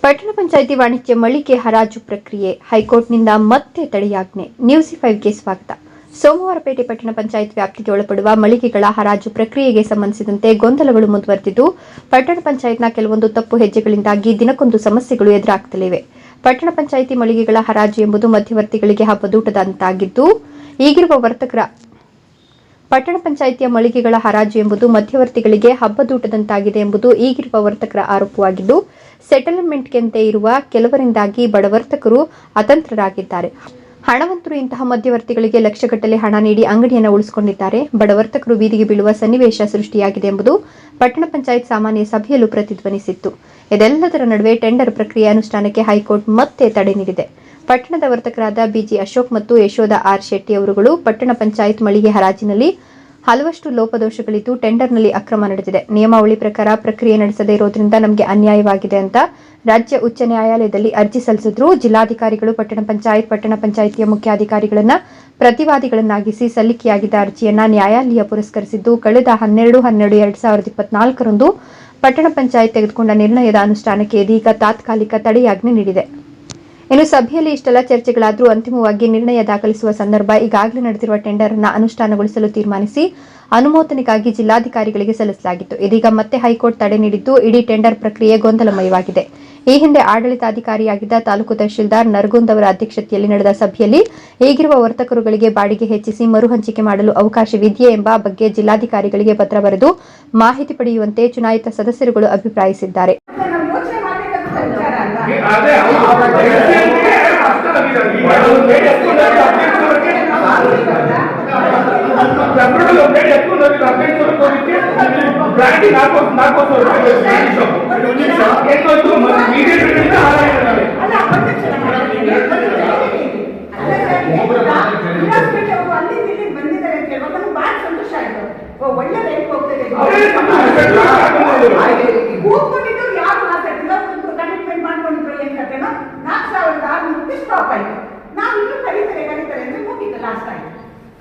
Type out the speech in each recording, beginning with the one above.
ಪಟ್ಟಣ ಪಂಚಾಯಿತಿ ವಾಣಿಜ್ಯ ಮಳಿಗೆ ಹರಾಜು ಪ್ರಕ್ರಿಯೆ ಹೈಕೋರ್ಟ್ನಿಂದ ಮತ್ತೆ ತಡೆಯಾಜ್ಞೆ. ನ್ಯೂಸ್5ಗೆ ಸ್ವಾಗತ. ಸೋಮವಾರಪೇಟೆ ಪಟ್ಟಣ ಪಂಚಾಯತ್ ವ್ಯಾಪ್ತಿಗೆ ಒಳಪಡುವ ಮಳಿಗೆಗಳ ಹರಾಜು ಪ್ರಕ್ರಿಯೆಗೆ ಸಂಬಂಧಿಸಿದಂತೆ ಗೊಂದಲಗಳು ಮುಂದುವರೆದಿದ್ದು, ಪಟ್ಟಣ ಪಂಚಾಯತ್ನ ಕೆಲವೊಂದು ತಪ್ಪು ಹೆಜ್ಜೆಗಳಿಂದಾಗಿ ದಿನಕ್ಕೊಂದು ಸಮಸ್ಯೆಗಳು ಎದುರಾಗುತ್ತಲಿವೆ. ಪಟ್ಟಣ ಪಂಚಾಯಿತಿ ಮಳಿಗೆಗಳ ಹರಾಜು ಎಂಬುದು ಮಧ್ಯವರ್ತಿಗಳಿಗೆ ಹಬ್ಬದೂಟದಂತಾಗಿದ್ದು, ಈಗಿರುವ ವರ್ತಕರ ಪಟ್ಟಣ ಪಂಚಾಯಿತಿಯ ಮಳಿಗೆಗಳ ಹರಾಜು ಎಂಬುದು ಮಧ್ಯವರ್ತಿಗಳಿಗೆ ಹಬ್ಬದೂಟದಂತಾಗಿದೆ ಎಂಬುದು ಈಗಿರುವ ವರ್ತಕರ ಆರೋಪವಾಗಿದ್ದು, ಸೆಟಲ್ಮೆಂಟ್ಗೆಂತೆ ಇರುವ ಕೆಲವರಿಂದಾಗಿ ಬಡವರ್ತಕರು ಅತಂತ್ರರಾಗಿದ್ದಾರೆ. ಹಣವಂತರು ಇಂತಹ ಮಧ್ಯವರ್ತಿಗಳಿಗೆ ಲಕ್ಷಗಟ್ಟಲೆ ಹಣ ನೀಡಿ ಅಂಗಡಿಯನ್ನು ಉಳಿಸಿಕೊಂಡಿದ್ದಾರೆ. ಬಡವರ್ತಕರು ಬೀದಿಗೆ ಬೀಳುವ ಸನ್ನಿವೇಶ ಸೃಷ್ಟಿಯಾಗಿದೆ ಎಂಬುದು ಪಟ್ಟಣ ಪಂಚಾಯತ್ ಸಾಮಾನ್ಯ ಸಭೆಯಲ್ಲೂ ಪ್ರತಿಧ್ವನಿಸಿತ್ತು. ಇದೆಲ್ಲದರ ನಡುವೆ ಟೆಂಡರ್ ಪ್ರಕ್ರಿಯೆ ಅನುಷ್ಠಾನಕ್ಕೆ ಹೈಕೋರ್ಟ್ ಮತ್ತೆ ತಡೆ ನೀಡಿದೆ. ಪಟ್ಟಣದ ವರ್ತಕರಾದ ಬಿಜಿ ಅಶೋಕ್ ಮತ್ತು ಯಶೋಧ ಆರ್ ಶೆಟ್ಟಿ ಅವರುಗಳು ಪಟ್ಟಣ ಪಂಚಾಯತ್ ಮಳಿಗೆ ಹರಾಜಿನಲ್ಲಿ ಹಲವಷ್ಟು ಲೋಪದೋಷಗಳಿದ್ದು, ಟೆಂಡರ್ನಲ್ಲಿ ಅಕ್ರಮ ನಡೆದಿದೆ, ನಿಯಮಾವಳಿ ಪ್ರಕಾರ ಪ್ರಕ್ರಿಯೆ ನಡೆಸದೇ ಇರೋದ್ರಿಂದ ನಮಗೆ ಅನ್ಯಾಯವಾಗಿದೆ ಅಂತ ರಾಜ್ಯ ಉಚ್ಚ ನ್ಯಾಯಾಲಯದಲ್ಲಿ ಅರ್ಜಿ ಸಲ್ಲಿಸಿದ್ರು. ಜಿಲ್ಲಾಧಿಕಾರಿಗಳು ಪಟ್ಟಣ ಪಂಚಾಯಿತಿಯ ಮುಖ್ಯಾಧಿಕಾರಿಗಳನ್ನ ಪ್ರತಿವಾದಿಗಳನ್ನಾಗಿಸಿ ಸಲ್ಲಿಕೆಯಾಗಿದ್ದ ಅರ್ಜಿಯನ್ನ ನ್ಯಾಯಾಲಯ ಪುರಸ್ಕರಿಸಿದ್ದು, ಕಳೆದ 12/12/2024 ಪಟ್ಟಣ ಪಂಚಾಯತ್ ತೆಗೆದುಕೊಂಡ ನಿರ್ಣಯದ ಅನುಷ್ಠಾನಕ್ಕೆ ಇದೀಗ ತಾತ್ಕಾಲಿಕ ತಡೆಯಾಜ್ಞೆ ನೀಡಿದೆ. ಇನ್ನು ಸಭೆಯಲ್ಲಿ ಇಷ್ಟೆಲ್ಲ ಚರ್ಚೆಗಳಾದರೂ ಅಂತಿಮವಾಗಿ ನಿರ್ಣಯ ದಾಖಲಿಸುವ ಸಂದರ್ಭ ಈಗಾಗಲೇ ನಡೆದಿರುವ ಟೆಂಡರ್ ಅನ್ನು ಅನುಷ್ಠಾನಗೊಳಿಸಲು ತೀರ್ಮಾನಿಸಿ ಅನುಮೋದನೆಗಾಗಿ ಜಿಲ್ಲಾಧಿಕಾರಿಗಳಿಗೆ ಸಲ್ಲಿಸಲಾಗಿತ್ತು. ಇದೀಗ ಮತ್ತೆ ಹೈಕೋರ್ಟ್ ತಡೆ ನೀಡಿದ್ದು, ಇಡೀ ಟೆಂಡರ್ ಪ್ರಕ್ರಿಯೆ ಗೊಂದಲಮಯವಾಗಿದೆ. ಈ ಹಿಂದೆ ಆಡಳಿತಾಧಿಕಾರಿಯಾಗಿದ್ದ ತಾಲೂಕು ತಹಶೀಲ್ದಾರ್ ನರಗುಂದ್ ಅವರ ಅಧ್ಯಕ್ಷತೆಯಲ್ಲಿ ನಡೆದ ಸಭೆಯಲ್ಲಿ ಈಗಿರುವ ವರ್ತಕರುಗಳಿಗೆ ಬಾಡಿಗೆ ಹೆಚ್ಚಿಸಿ ಮರು ಹಂಚಿಕೆ ಮಾಡಲು ಅವಕಾಶವಿದೆಯೇ ಎಂಬ ಬಗ್ಗೆ ಜಿಲ್ಲಾಧಿಕಾರಿಗಳಿಗೆ ಪತ್ರ ಬರೆದು ಮಾಹಿತಿ ಪಡೆಯುವಂತೆ ಚುನಾಯಿತ ಸದಸ್ಯರುಗಳು ಅಭಿಪ್ರಾಯಿಸಿದ್ದಾರೆ.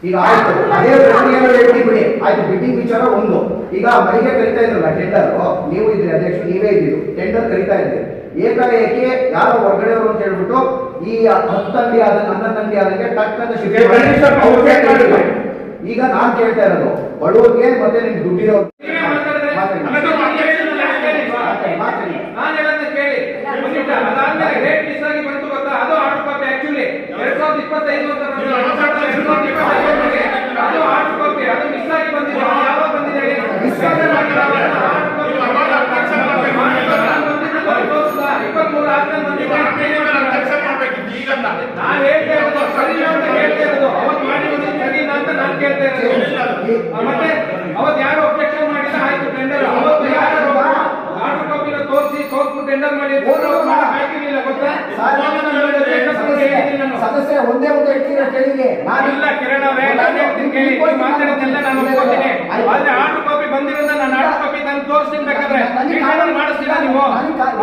ಈಗ ಆಯ್ತು, ಅದೇ ಪ್ರಕ್ರಿಯೆಯನ್ನು ಹೇಳ್ತೀವಿ ಬಿಡಿ. ಆಯ್ತು, ಬಿಡ್ಡಿಂಗ್ ವಿಚಾರ ಒಂದು. ಈಗ ಮಳಿಗೆ ಕರಿತಾ ಇದ್ರಲ್ಲ ಟೆಂಡರ್, ನೀವು ಇದ್ರಿ ಅಧ್ಯಕ್ಷ, ನೀವೇ ಇದ್ದೀರಿ, ಟೆಂಡರ್ ಕರಿತಾ ಇದ್ರಿ. ಏಕಾಏಕಿ ಯಾರೋ ಹೊರಗಡೆಯವರು ಅಂತ ಹೇಳ್ಬಿಟ್ಟು ಈ 10 ಅಂಗಡಿ ಆದ 11 ಅಂಗಡಿ ಆದಂಗೆ ಟಕ್ಕಂತ ಈಗ ನಾನ್ ಕೇಳ್ತಾ ಇರೋದು ಬಡವರಿಗೆ ಮತ್ತೆ ನಿಮ್ಗೆ ದುಡ್ಡಿರೋರು ಮತ್ತೆ ಅವತ್ತು ಯಾರು ಒಬ್ಜೆಕ್ಷನ್ ಮಾಡಿಲ್ಲ, ಆಯ್ತು ಟೆಂಡರ್ ಅವತ್ತು ಯಾರು ಆರ್ಡರ್ ಕಾಪಿನ ತೋರಿಸಿ ಟೆಂಡರ್ ಮಾಡಿ ಹಾಕಿರ್ಲಿಲ್ಲ ಗೊತ್ತಾ? ಸದಸ್ಯ ಒಂದೇ ಒಂದು ಹೇಳ್ತೀರಾ ಕೇಳಿಗೆ ನಾನಿಲ್ಲ ಕಿರಣ್ ಅವರೇ, ನಾನು ಹೇಳ್ತೀನಿ ಕೇಳಿ, ಮಾತಾಡೋದೆಲ್ಲ ನಾನು ಒಪ್ಕೋತೀನಿ. ಆದ್ರೆ ಆರ್ಡರ್ ಕಾಪಿ ಬಂದಿರೋದ ನಾನು ಆರ್ಡರ್ ಕಾಪಿ ನಾನು ತೋರಿಸ್ತೀನಿ, ಬೇಕಾದ್ರೆ ಮಾಡಿಸ್ತೀರಾ ನೀವು? ಆರ್ಡರ್ ಕಾಪಿನ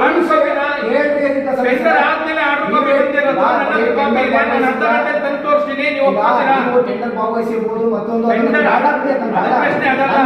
ಟೆಂಡರ್ ಆದ್ಮೇಲೆ ಆರ್ಡರ್ ಕಾಪಿ ಬಂದಿರೋದು ನನ್ನ ಕಾಪಿ ಇದೆ, ನಾನು ಅರ್ಧ ಗಂಟೆ ತಂದು ತೋರಿಸ್ತೀನಿ, ನೀವು ಒಪ್ಕೋತೀರಾ? ಟೆಂಡರ್ ಭಾಗವಹಿಸಿರ್ಬೋದು, ಮತ್ತೊಂದು ಪ್ರಶ್ನೆ ಅದಲ್ಲ.